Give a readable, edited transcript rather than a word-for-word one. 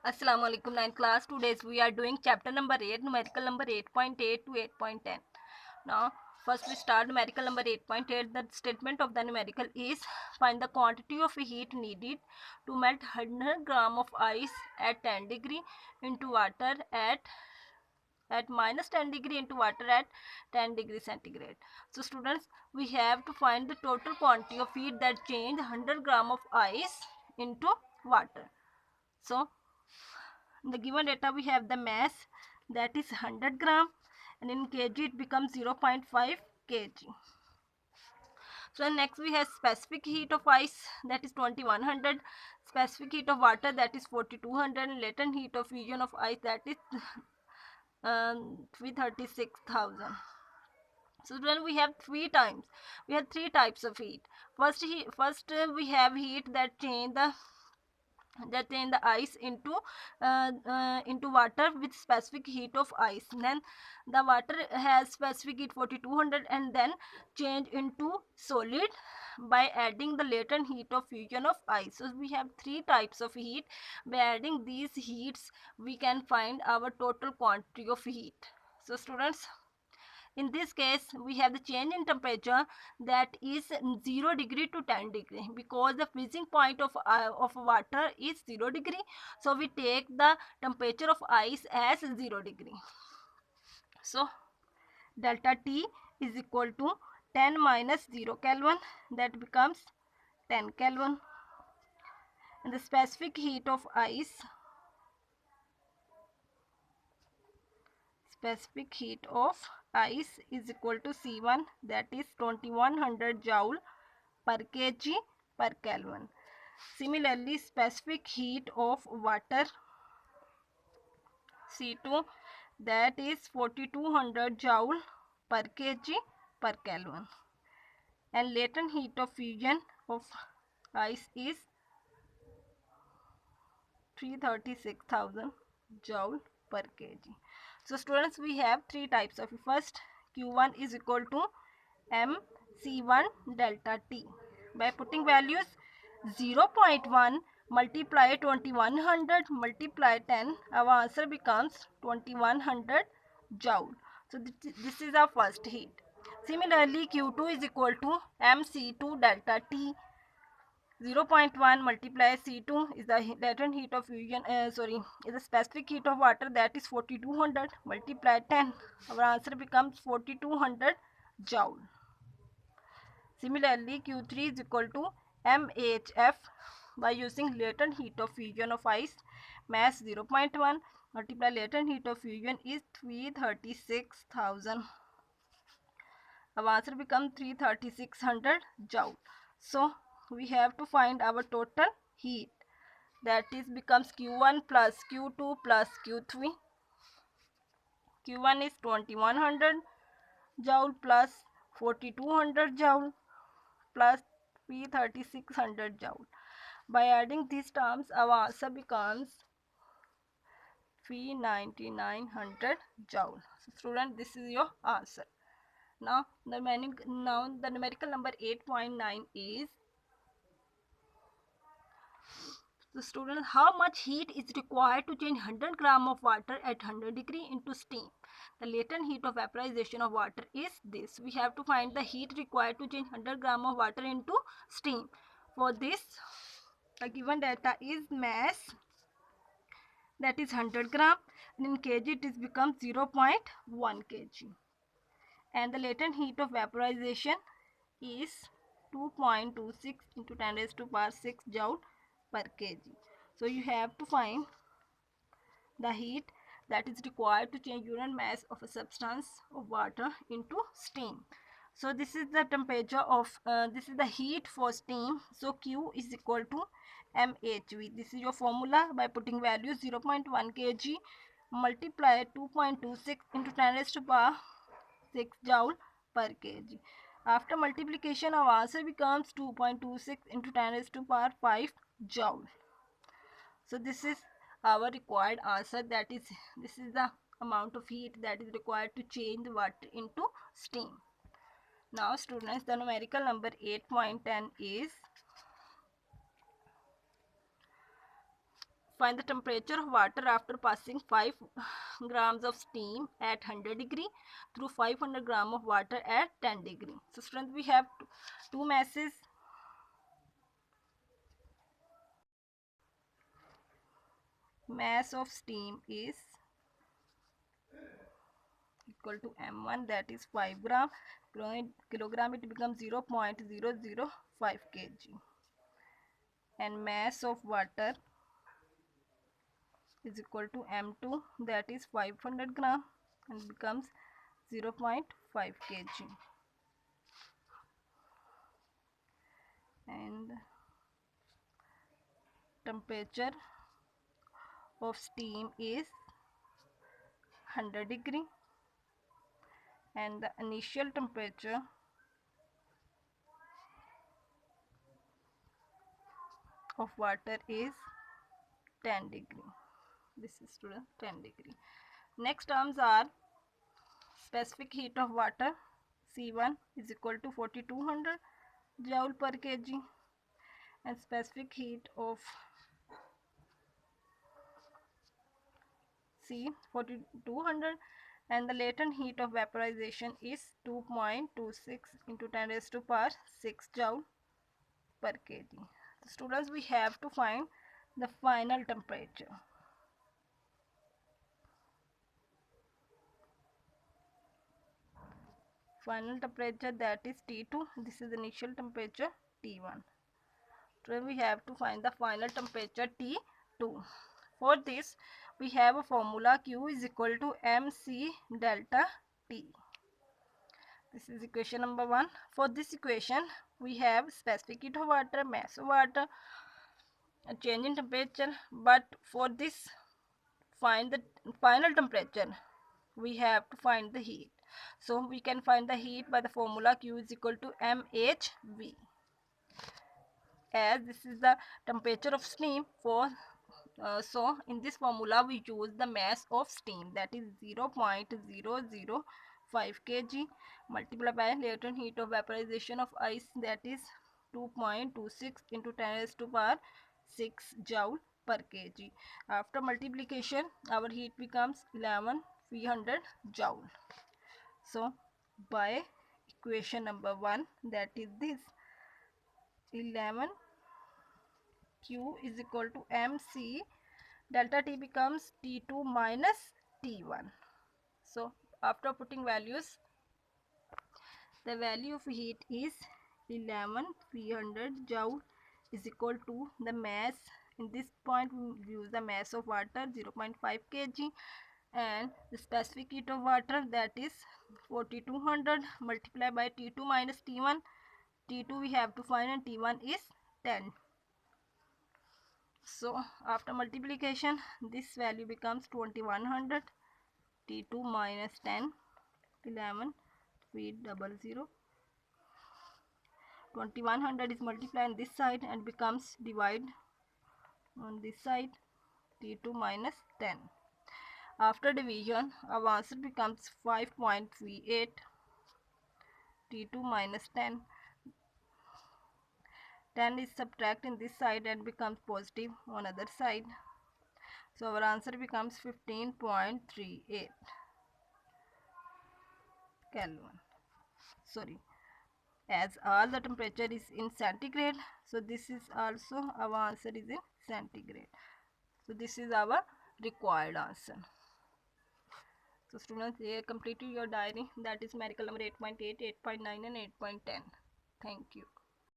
Assalamu alaikum 9th class. Today's we are doing chapter number 8, numerical number 8.8 to 8.10. Now first we start numerical number 8.8. The statement of the numerical is find the quantity of heat needed to melt 100 gram of ice at 10 degree into water at minus 10 degree into water at 10 degree centigrade. So students, we have to find the total quantity of heat that change 100 gram of ice into water. So in the given data we have the mass, that is 100 gram, and in kg it becomes 0.5 kg. So next we have specific heat of ice, that is 2100, specific heat of water, that is 4200, and latent heat of fusion of ice, that is 336,000. So then we have three types of heat. First we have heat that change the ice into water with specific heat of ice. Then the water has specific heat 4200 and then change into solid by adding the latent heat of fusion of ice. So we have three types of heat. By adding these heats we can find our total quantity of heat. So students, in this case we have the change in temperature, that is 0 degree to 10 degree, because the freezing point of water is 0 degree, so we take the temperature of ice as 0 degree. So delta T is equal to 10 minus 0 Kelvin, that becomes 10 Kelvin. And the specific heat of ice is equal to C1, that is 2100 joule per kg per Kelvin. Similarly, specific heat of water C2, that is 4200 joule per kg per Kelvin, and latent heat of fusion of ice is 336,000 joule per kg. So students, we have three types of. First, Q1 is equal to mC1 delta T. By putting values 0.1 multiply 2100 multiply 10, our answer becomes 2100 joule. So this is our first heat. Similarly, Q2 is equal to mC2 delta T. 0.1 multiply C2 is the latent heat of fusion, is the specific heat of water, that is 4200 multiply 10. Our answer becomes 4200 joule. Similarly, Q3 is equal to MHF. By using latent heat of fusion of ice, mass 0.1 multiply latent heat of fusion is 336,000. Our answer becomes 33600 joule. So we have to find our total heat, that is becomes Q1 plus Q2 plus Q3. Q1 is 2100 joule plus 4200 joule plus 33600 joule. By adding these terms, our answer becomes 39900 joule. So student, this is your answer. Now the numerical number 8.9 is, so student, how much heat is required to change 100 gram of water at 100 degree into steam? The latent heat of vaporization of water is this. We have to find the heat required to change 100 gram of water into steam. For this, the given data is mass, that is 100 gram, and in kg it is becomes 0.1 kg. And the latent heat of vaporization is 2.26 into 10 raised to power 6 joule per kg. So you have to find the heat that is required to change unit mass of a substance of water into steam. So this is the temperature of this is the heat for steam. So Q is equal to mHV. This is your formula. By putting value 0.1 kg multiply 2.26 into 10 raised to power 6 joule per kg. After multiplication, our answer becomes 2.26 into 10 raised to power 5 joule. So this is our required answer, that is this is the amount of heat that is required to change the water into steam. Now students, the numerical number 8.10 is Find the temperature of water after passing 5 grams of steam at 100 degree through 500 gram of water at 10 degree. So students, we have two masses. Mass of steam is equal to m1, that is 5 gram. Kilogram it becomes 0.005 kg. And mass of water is equal to m2, that is 500 gram, and becomes 0.5 kg. And temperature of steam is 100 degree, and the initial temperature of water is 10 degree. This is to the 10 degree. Next terms are specific heat of water. C1 is equal to 4200 joule per kg, and specific heat of C 4200, and the latent heat of vaporization is 2.26 into 10 raised to power 6 joule per kg. So students, we have to find the final temperature. Final temperature, that is T2. This is initial temperature T1. So we have to find the final temperature T2. For this, we have a formula Q is equal to mc delta T. This is equation number 1. For this equation, we have specific heat of water, mass of water, a change in temperature. But for this, find the final temperature, we have to find the heat. So we can find the heat by the formula Q is equal to mHV. As this is the temperature of steam, so in this formula we use the mass of steam, that is 0.005 kg, multiplied by latent heat of vaporization of ice, that is 2.26 into 10 raised to power 6 joule per kg. After multiplication, our heat becomes 11,300 joule. So by equation number 1, that is this, 11 Q is equal to mc delta T becomes T2 minus T1. So after putting values, the value of heat is 11,300 joule is equal to the mass. In this point we use the mass of water, 0.5 kg, and the specific heat of water, that is 4200, multiplied by T2 minus T1. T2 we have to find, and T1 is 10. So after multiplication, this value becomes 2100. T2 minus 10, 11, 300. 2100 is multiplied on this side and becomes divide on this side, T2 minus 10. After division, our answer becomes 5.38. T2 minus 10. 10 is subtract in this side and becomes positive on other side. So our answer becomes 15.38 Kelvin. Sorry, as all the temperature is in centigrade, so this is also our answer is in centigrade. So this is our required answer. So students, here completed your diary, that is numerical number 8.8, 8.9 and 8.10. Thank you.